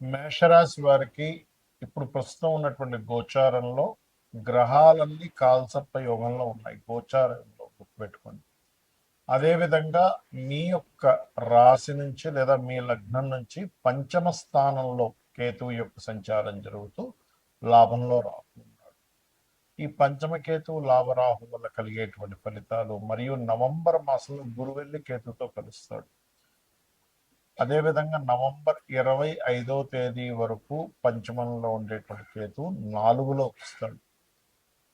మేషరాశి వారికి ఇప్పుడు ప్రస్తుతం ఉన్నటువంటి గోచారంలో గ్రహాలన్నీ కాల్సర్ప యోగంలో ఉన్నాయి. గోచారంలో గుర్తుపెట్టుకోండి. అదేవిధంగా మీ యొక్క రాశి నుంచి లేదా మీ లగ్నం నుంచి పంచమ స్థానంలో కేతువు యొక్క సంచారం జరుగుతూ లాభంలో రాహున్నాడు. ఈ పంచమ కేతువు లాభరాహు వల్ల కలిగేటువంటి ఫలితాలు మరియు నవంబర్ మాసంలో గురువెల్లి కేతుతో కలుస్తాడు. అదేవిధంగా నవంబర్ 25వ తేదీ వరకు పంచమంలో ఉండేటువంటి కేతు 4లో వస్తాడు.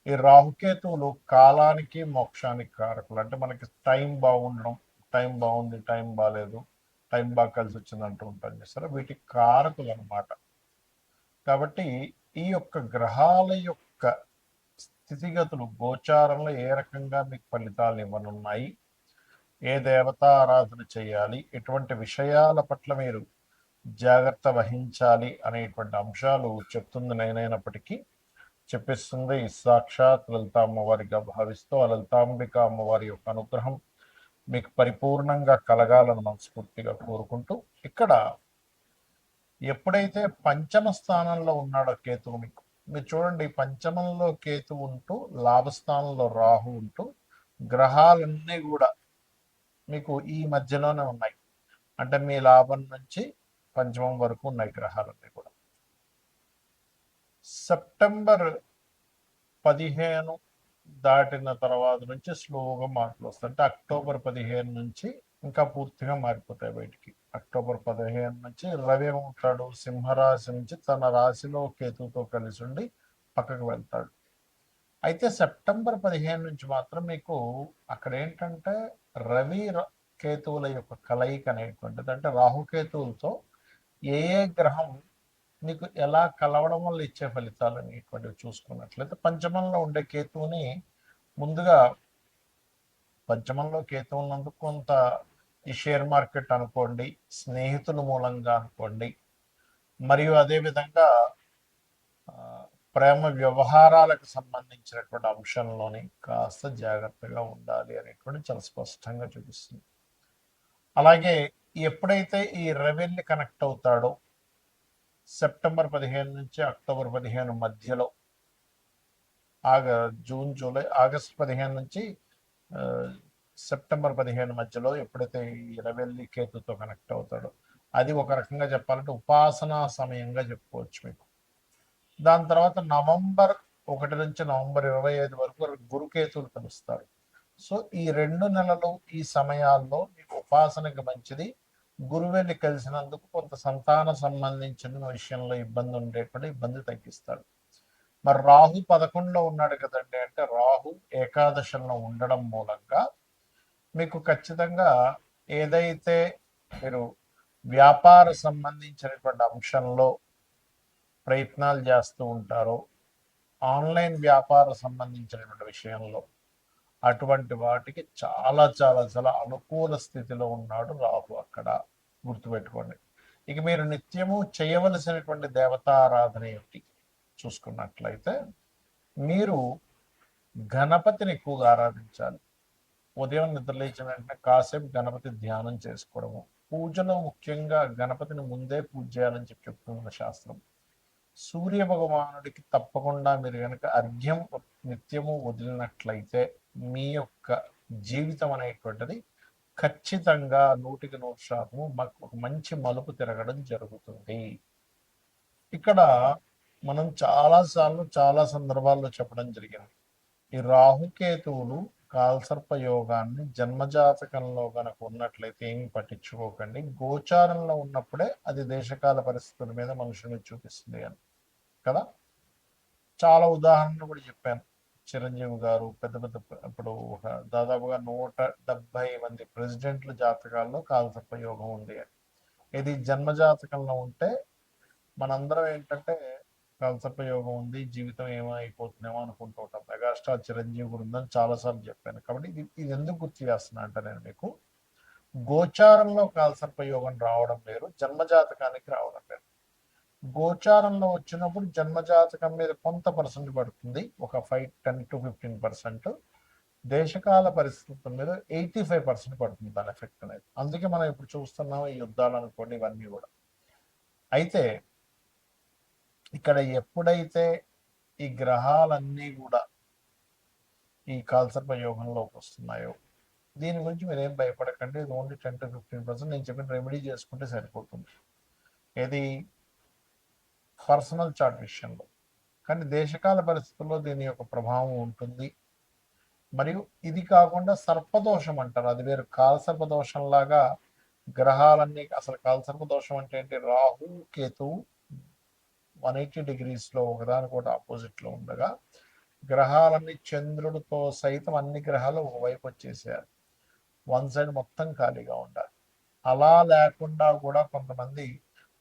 ఈ రాహుకేతువులు కాలానికి మోక్షానికి కారకులు. అంటే మనకి టైం బాగుండడం, టైం బాగుంది, టైం బాగాలేదు, టైం బాగా కలిసి వచ్చింది అంటూ ఉంటాం చేస్తారా, వీటికి కారకులు అనమాట. కాబట్టి ఈ యొక్క గ్రహాల యొక్క స్థితిగతులు గోచారంలో ఏ రకంగా మీకు ఫలితాలు ఇవ్వనున్నాయి, ఏ దేవతా ఆరాధన చేయాలి, ఎటువంటి విషయాల పట్ల మీరు జాగ్రత్త వహించాలి అనేటువంటి అంశాలు చెప్తుంది నేనైనప్పటికీ చెప్పిస్తుంది సాక్షాత్ లలిత అమ్మవారిగా భావిస్తూ ఆ లలితాంబిక అమ్మవారి యొక్క అనుగ్రహం మీకు పరిపూర్ణంగా కలగాలని మనస్ఫూర్తిగా కోరుకుంటూ, ఇక్కడ ఎప్పుడైతే పంచమ స్థానంలో ఉన్నాడో కేతువు మీరు చూడండి, పంచమంలో కేతు ఉంటూ లాభస్థానంలో రాహు ఉంటూ గ్రహాలన్నీ కూడా మీకు ఈ మధ్యలోనే ఉన్నాయి. అంటే మీ లాభం నుంచి పంచమం వరకు ఉన్నాయి గ్రహాలన్నీ కూడా. సెప్టెంబర్ 15 దాటిన తర్వాత నుంచి స్లోగా మార్పులు వస్తాయి. అంటే అక్టోబర్ 15 నుంచి ఇంకా పూర్తిగా మారిపోతాయి బయటికి. అక్టోబర్ 15 నుంచి రవి ఉంటాడు సింహరాశి నుంచి తన రాశిలో కేతువుతో కలిసి ఉండి పక్కకు వెళ్తాడు. అయితే సెప్టెంబర్ 15 నుంచి మాత్రం మీకు అక్కడ ఏంటంటే రవి కేతువుల యొక్క కలయిక అనేటువంటిది, అంటే రాహుకేతువులతో ఏ గ్రహం మీకు ఎలా కలవడం వల్ల ఇచ్చే ఫలితాలు అనేటువంటివి చూసుకున్నట్లయితే, పంచమంలో ఉండే కేతువుని ముందుగా పంచమంలో కేతు ఉన్నందుకు కొంత ఈ షేర్ మార్కెట్ అనుకోండి, స్నేహితుల మూలంగా అనుకోండి, మరియు అదేవిధంగా ప్రేమ వ్యవహారాలకు సంబంధించినటువంటి అంశంలోని కాస్త జాగ్రత్తగా ఉండాలి అనేటువంటి చాలా స్పష్టంగా చూపిస్తుంది. అలాగే ఎప్పుడైతే ఈ రవిని కనెక్ట్ అవుతాడో సెప్టెంబర్ 15 నుంచి అక్టోబర్ 15 మధ్యలో, జూన్ జూలై ఆగస్ట్ 15 నుంచి సెప్టెంబర్ 15 మధ్యలో ఎప్పుడైతే ఈ రవి కేతుతో కనెక్ట్ అవుతాడో అది ఒక రకంగా చెప్పాలంటే ఉపాసనా సమయంగా చెప్పుకోవచ్చు మీకు. దాని తర్వాత నవంబర్ 1 నుంచి నవంబర్ 25 వరకు గురుకేతువులు కలుస్తారు. సో ఈ 2 నెలలు ఈ సమయాల్లో మీకు ఉపాసనకి మంచిది. గురువెల్లి కలిసినందుకు కొంత సంతాన సంబంధించిన విషయంలో ఇబ్బంది ఉండేటువంటి ఇబ్బంది తగ్గిస్తాడు. మరి రాహు 11లో ఉన్నాడు కదండి, అంటే రాహు ఏకాదశంలో ఉండడం మూలంగా మీకు ఖచ్చితంగా ఏదైతే మీరు వ్యాపార సంబంధించినటువంటి అంశంలో ప్రయత్నాలు చేస్తూ ఉంటారో, ఆన్లైన్ వ్యాపార సంబంధించినటువంటి విషయంలో అటువంటి వాటికి చాలా చాలా చాలా అనుకూల స్థితిలో ఉన్నాడు రాహు అక్కడ, గుర్తుపెట్టుకోండి. ఇక మీరు నిత్యము చేయవలసినటువంటి దేవతారాధన ఏమిటి చూసుకున్నట్లయితే, మీరు గణపతిని ఎక్కువగా ఆరాధించాలి. ఉదయం నిద్రలేచిన వెంటనే కాసేపు గణపతి ధ్యానం చేసుకోవడము, పూజలో ముఖ్యంగా గణపతిని ముందే పూజ చేయాలని చెప్తున్న శాస్త్రం. సూర్య భగవానుడికి తప్పకుండా మీరు కనుక అర్ఘ్యం నిత్యము వదిలినట్లయితే మీ యొక్క జీవితం అనేటువంటిది ఖచ్చితంగా 100% మాకు ఒక మంచి మలుపు తిరగడం జరుగుతుంది. ఇక్కడ మనం చాలాసార్లు చాలా సందర్భాల్లో చెప్పడం జరిగింది, ఈ రాహుకేతువులు కాల్సర్ప యోగాన్ని జన్మజాతకంలో కనుక ఉన్నట్లయితే ఏమి పట్టించుకోకండి, గోచారంలో ఉన్నప్పుడే అది దేశకాల పరిస్థితుల మీద మనుషుల్ని చూపిస్తుంది అని కదా. చాలా ఉదాహరణలు కూడా చెప్పాను. చిరంజీవి గారు పెద్ద పెద్ద ఇప్పుడు ఒక దాదాపుగా 170 మంది ప్రెసిడెంట్ల జాతకాల్లో కాలసర్ప యోగం ఉంది అని. ఇది జన్మజాతకంలో ఉంటే మనందరం ఏంటంటే కాలసర్ప యోగం ఉంది, జీవితం ఏమైపోతుందేమో అనుకుంటూ ఉంటాం. మెగాస్టార్ చిరంజీవి కూడా ఉందని చాలాసార్లు చెప్పాను. కాబట్టి ఇది ఎందుకు గుర్తు చేస్తున్నా అంటే, నేను మీకు గోచారంలో కాలసర్ప యోగం రావడం వేరు, జన్మజాతకానికి రావడం వేరు. గోచారంలో వచ్చినప్పుడు జన్మజాతకం మీద కొంత పర్సెంట్ పడుతుంది, ఒక 10 to 15%. దేశకాల పరిస్థితుల మీద 85% పడుతుంది దాని ఎఫెక్ట్ అనేది. అందుకే మనం ఇప్పుడు చూస్తున్నాం ఈ యుద్ధాలు అనుకోండి, ఇవన్నీ కూడా. అయితే ఇక్కడ ఎప్పుడైతే ఈ గ్రహాలన్నీ కూడా ఈ కాలసర్ప యోగంలోకి వస్తున్నాయో, దీని గురించి మీరు ఏం భయపడకండి. ఇది ఓన్లీ 10 to 15% నేను చెప్పిన రెమెడీ చేసుకుంటే సరిపోతుంది. ఏది పర్సనల్ చార్ట్ విషయంలో. కానీ దేశకాల పరిస్థితుల్లో దీని యొక్క ప్రభావం ఉంటుంది. మరియు ఇది కాకుండా సర్పదోషం అంటారు, అది వేరు. కాలసర్పదోషం లాగా గ్రహాలన్నీ, అసలు కాలసర్పదోషం అంటే ఏంటి? రాహు కేతువు 180 degrees ఒకదానికొకటి ఆపోజిట్లో ఉండగా గ్రహాలన్నీ చంద్రుడితో సైతం అన్ని గ్రహాలు ఒకవైపు వచ్చేసారు. వన్ సైడ్ మొత్తం ఖాళీగా ఉండాలి. అలా లేకుండా కూడా కొంతమంది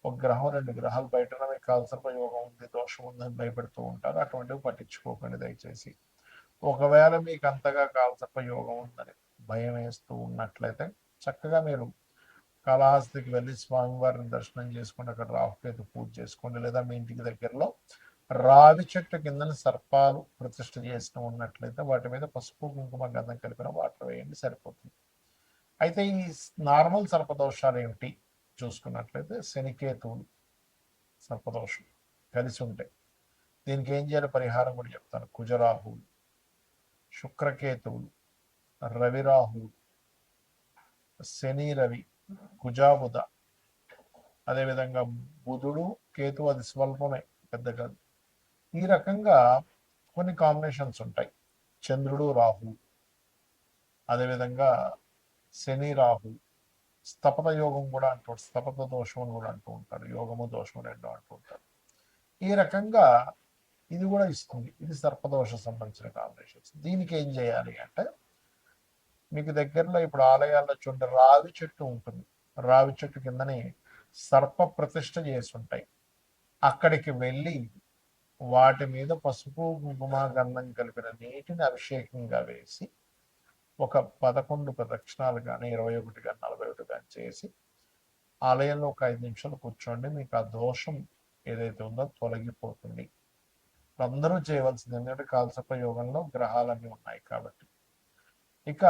ఒక గ్రహం 2 గ్రహాలు బయట కాలసర్ప యోగం ఉంది, దోషం ఉందని భయపెడుతూ ఉంటారు. అటువంటివి పట్టించుకోకండి దయచేసి. ఒకవేళ మీకు అంతగా కాలసర్ప యోగం ఉందని భయం వేస్తూ ఉన్నట్లయితే చక్కగా మీరు కాళహస్తికి వెళ్ళి స్వామివారిని దర్శనం చేసుకుని అక్కడ రాహుకేతు పూజ చేసుకోండి. లేదా మీ ఇంటికి దగ్గరలో రావి చెట్టు కింద సర్పాలు ప్రతిష్ఠ చేసిన ఉన్నట్లయితే వాటి మీద పసుపు కుంకుమ గంధం కలిపిన వాటర్ వేయండి, సరిపోతుంది. అయితే ఈ నార్మల్ సర్పదోషాలు ఏమిటి చూసుకున్నట్లయితే, శనికేతువులు సర్పదోషం కలిసి ఉంటాయి. దీనికి ఏం చేయాలి పరిహారం కూడా చెప్తాను. కుజరాహువులు, శుక్రకేతువులు, రవిరాహువులు, శని రవి, కుజాబుధ, అదేవిధంగా బుధుడు కేతు, అది స్వల్పమే, పెద్ద కాదు. ఈ రకంగా కొన్ని కాంబినేషన్స్ ఉంటాయి. చంద్రుడు రాహు, అదేవిధంగా శని రాహు, స్తపత యోగం కూడా అంటూ, స్తపత దోషం అని కూడా అంటూ ఉంటారు, యోగము దోషము రెండు అంటూ ఉంటారు. ఈ రకంగా ఇది కూడా ఇస్తుంది. ఇది సర్పదోష సంబంధించిన కాంబినేషన్స్. దీనికి ఏం చేయాలి అంటే, మీకు దగ్గరలో ఇప్పుడు ఆలయాల్లో చూడండి రావి చెట్టు ఉంటుంది, రావి చెట్టు కిందని సర్ప ప్రతిష్ఠ చేసి ఉంటాయి. అక్కడికి వెళ్ళి వాటి మీద పసుపు కుంకుమ గంధం కలిపిన నీటిని అభిషేకంగా వేసి ఒక 11 ప్రదక్షిణాలు కానీ 21 కానీ 41 కానీ చేసి ఆలయంలో ఒక 5 నిమిషాలు కూర్చోండి. మీకు ఆ దోషం ఏదైతే ఉందో తొలగిపోతుంది. అందరూ చేయవలసింది, ఎందుకంటే కాలసర్ప యోగంలో గ్రహాలన్నీ ఉన్నాయి కాబట్టి. ఇక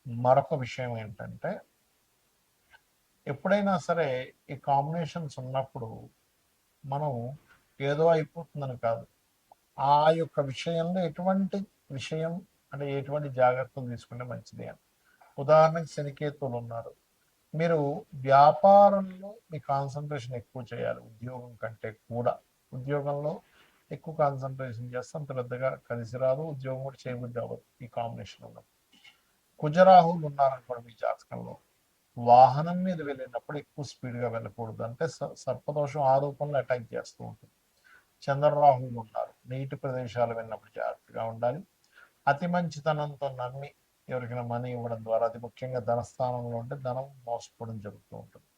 మరొక విషయం ఏంటంటే, ఎప్పుడైనా సరే ఈ కాంబినేషన్స్ ఉన్నప్పుడు మనం ఏదో అయిపోతుందని కాదు, ఆ యొక్క విషయంలో ఎటువంటి విషయం అంటే ఎటువంటి జాగ్రత్తలు తీసుకుంటే మంచిది అని. ఉదాహరణకి శనికేతువులు ఉన్నారు, మీరు వ్యాపారంలో మీ కాన్సన్ట్రేషన్ ఎక్కువ చేయాలి ఉద్యోగం కంటే కూడా. ఉద్యోగంలో ఎక్కువ కాన్సన్ట్రేషన్ చేస్తే అంత పెద్దగా కలిసి రాదు, ఉద్యోగం కూడా చేయబుద్ధి అవ్వదు ఈ కాంబినేషన్ ఉన్నప్పుడు. కుజరాహువులు ఉన్నారనుకోండి మీ జాతకంలో, వాహనం మీద వెళ్ళినప్పుడు ఎక్కువ స్పీడ్గా వెళ్ళకూడదు, అంటే సర్పదోషం ఆ రూపంలో అటాక్ చేస్తూ ఉంటుంది. చంద్రరాహువులు ఉన్నారు, నీటి ప్రదేశాలు వెళ్ళినప్పుడు జాగ్రత్తగా ఉండాలి. అతి మంచితనంతో నమ్మి ఎవరికైనా మనీ ఇవ్వడం ద్వారా, అది ముఖ్యంగా ధనస్థానంలో ఉంటే ధనం మోసపోవడం జరుగుతూ ఉంటుంది.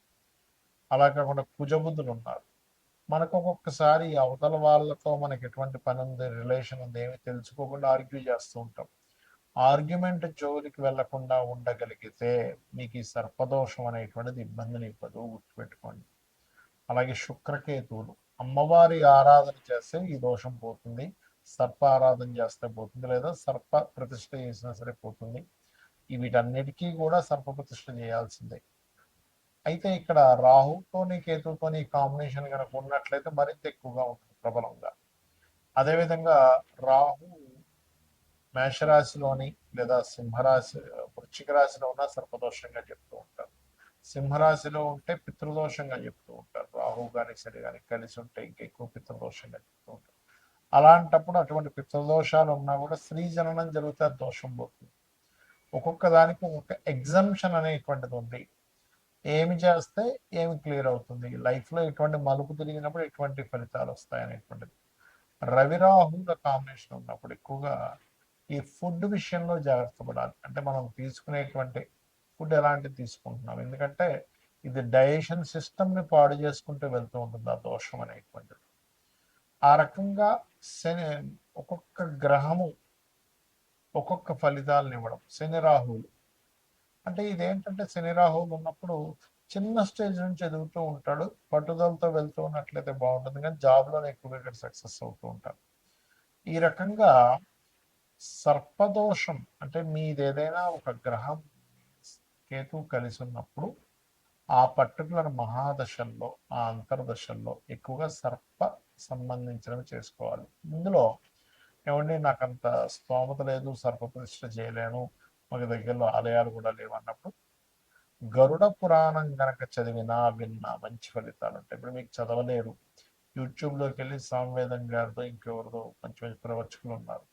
అలా కాకుండా కుజబుద్ధులు ఉన్నారు, మనకు ఒక్కొక్కసారి అవతల వాళ్ళతో మనకి ఎటువంటి పని ఉంది, రిలేషన్ ఉంది, ఏమి తెలుసుకోకుండా ఆర్గ్యూ చేస్తూ ఉంటాం. ఆర్గ్యుమెంట్ జోలికి వెళ్లకుండా ఉండగలిగితే మీకు ఈ సర్పదోషం అనేటువంటిది ఇబ్బందిని ఇవ్వదు, గుర్తుపెట్టుకోండి. అలాగే శుక్రకేతువులు, అమ్మవారి ఆరాధన చేస్తే ఈ దోషం పోతుంది, సర్ప ఆరాధన చేస్తే పోతుంది, లేదా సర్ప ప్రతిష్ఠ చేసినా సరే పోతుంది. వీటన్నిటికీ కూడా సర్ప ప్రతిష్ఠ చేయాల్సిందే. అయితే ఇక్కడ రాహుతోని కేతుతోని కాంబినేషన్ కనుక ఉన్నట్లయితే మరింత ఎక్కువగా ఉంటుంది, ప్రబలంగా. అదేవిధంగా రాహు మేషరాశిలోని లేదా సింహరాశి, వృశ్చిక రాశిలో ఉన్న సర్పదోషంగా చెప్తూ ఉంటారు. సింహరాశిలో ఉంటే పితృదోషంగా చెప్తూ ఉంటారు. రాహు కానీ శని కానీ కలిసి ఉంటే ఇంకెక్కువ పితృదోషంగా చెప్తూ ఉంటారు. అలాంటప్పుడు అటువంటి పితృదోషాలు ఉన్నా కూడా స్త్రీ జననం జరిగితే దోషం పోతుంది. ఒక్కొక్క దానికి ఒక్కొక్క ఎగ్జంప్షన్ అనేటువంటిది ఉంది. ఏమి చేస్తే ఏమి క్లియర్ అవుతుంది, లైఫ్లో ఎటువంటి మలుపు తిరిగినప్పుడు ఎటువంటి ఫలితాలు వస్తాయి అనేటువంటిది. రవిరాహుల కాంబినేషన్ ఉన్నప్పుడు ఎక్కువగా ఈ ఫుడ్ విషయంలో జాగ్రత్త పడాలి. అంటే మనం తీసుకునేటువంటి ఫుడ్ ఎలాంటిది తీసుకుంటున్నాం, ఎందుకంటే ఇది డైజెషన్ సిస్టమ్ని పాడు చేసుకుంటూ వెళ్తూ ఉంటుంది ఆ దోషం అనేటువంటిది. ఆ రకంగా శని, ఒక్కొక్క గ్రహము ఒక్కొక్క ఫలితాలను ఇవ్వడం. శని రాహువులు అంటే ఇదేంటంటే, శని రాహువులు ఉన్నప్పుడు చిన్న స్టేజ్ నుంచి ఎదుగుతూ ఉంటాడు, పట్టుదలతో వెళ్తూ ఉన్నట్లయితే బాగుంటుంది, కానీ జాబ్లోనే ఎక్కువగా ఇక్కడ సక్సెస్ అవుతూ ఉంటాడు. ఈ రకంగా సర్పదోషం అంటే మీది ఏదైనా ఒక గ్రహం కేతు కలిసి ఉన్నప్పుడు ఆ పర్టికులర్ మహాదశల్లో, ఆ అంతర్దశల్లో ఎక్కువగా సర్ప సంబంధించినవి చేసుకోవాలి. ఇందులో ఏమండి నాకంత స్తోమత లేదు, సర్పప్రతిష్ఠ చేయలేను, మాకు దగ్గరలో ఆలయాలు కూడా లేవు అన్నప్పుడు గరుడ పురాణం గనక చదివినా విన్నా మంచి ఫలితాలు ఉంటాయి. ఇప్పుడు మీకు చదవలేరు, యూట్యూబ్లోకి వెళ్ళి సామవేదం గారితో ఇంకెవరిదో మంచి మంచి ప్రవచకులు ఉన్నారు,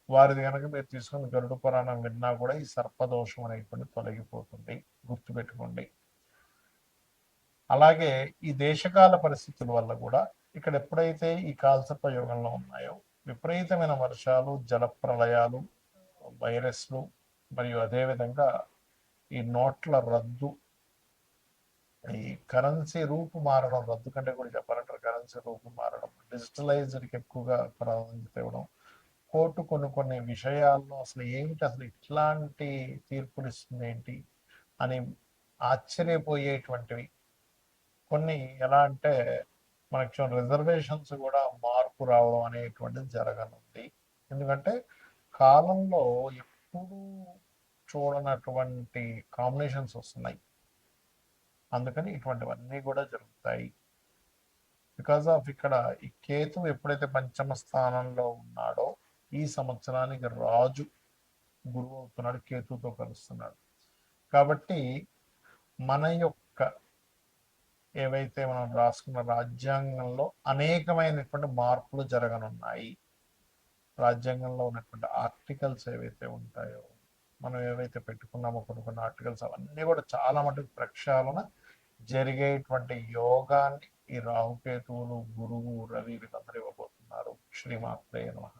వారిది కనుక మీరు తీసుకుని గరుడ పురాణం విన్నా కూడా ఈ సర్పదోషం అనేటువంటి తొలగిపోతుంది, గుర్తుపెట్టుకోండి. అలాగే ఈ దేశకాల పరిస్థితుల వల్ల కూడా ఇక్కడ ఎప్పుడైతే ఈ కాలసర్ప యోగంలో ఉన్నాయో విపరీతమైన వర్షాలు, జల ప్రళయాలు, వైరస్లు, మరియు అదేవిధంగా ఈ నోట్ల రద్దు, ఈ కరెన్సీ రూపు మారడం, రద్దు కంటే కూడా చెప్పాలంటారు, కరెన్సీ రూపు మారడం, డిజిటలైజ్డ్కి ఎక్కువగా ప్రాధాన్యత ఇవ్వడం, కోర్టు కొన్ని కొన్ని విషయాల్లో అసలు ఏమిటి, అసలు ఇట్లాంటి తీర్పులు ఇస్తుంది ఏంటి అని ఆశ్చర్యపోయేటువంటివి కొన్ని. ఎలా అంటే మనకి రిజర్వేషన్స్ కూడా మార్పు రావడం అనేటువంటిది జరగనుంది. ఎందుకంటే కాలంలో ఎప్పుడు చూడనటువంటి కాంబినేషన్స్ వస్తున్నాయి, అందుకని ఇటువంటివన్నీ కూడా జరుగుతాయి. బికాజ్ ఆఫ్ ఇక్కడ ఈ కేతు ఎప్పుడైతే పంచమ స్థానంలో ఉన్నాడో ఈ సంవత్సరానికి రాజు గురువు అవుతున్నాడు, కేతుతో కలుస్తున్నాడు. కాబట్టి మన యొక్క ఏవైతే మనం రాసుకున్న రాజ్యాంగంలో అనేకమైనటువంటి మార్పులు జరగనున్నాయి. రాజ్యాంగంలో ఉన్నటువంటి ఆర్టికల్స్ ఏవైతే ఉంటాయో, మనం ఏవైతే పెట్టుకున్నామో కొన్ని కొన్ని ఆర్టికల్స్, అవన్నీ కూడా చాలా మటుకు ప్రక్షాళన జరిగేటువంటి యోగాన్ని ఈ రాహుకేతువులు, గురువు, రవి వీళ్ళందరూ ఇవ్వబోతున్నారు. శ్రీమాత్రే నమః.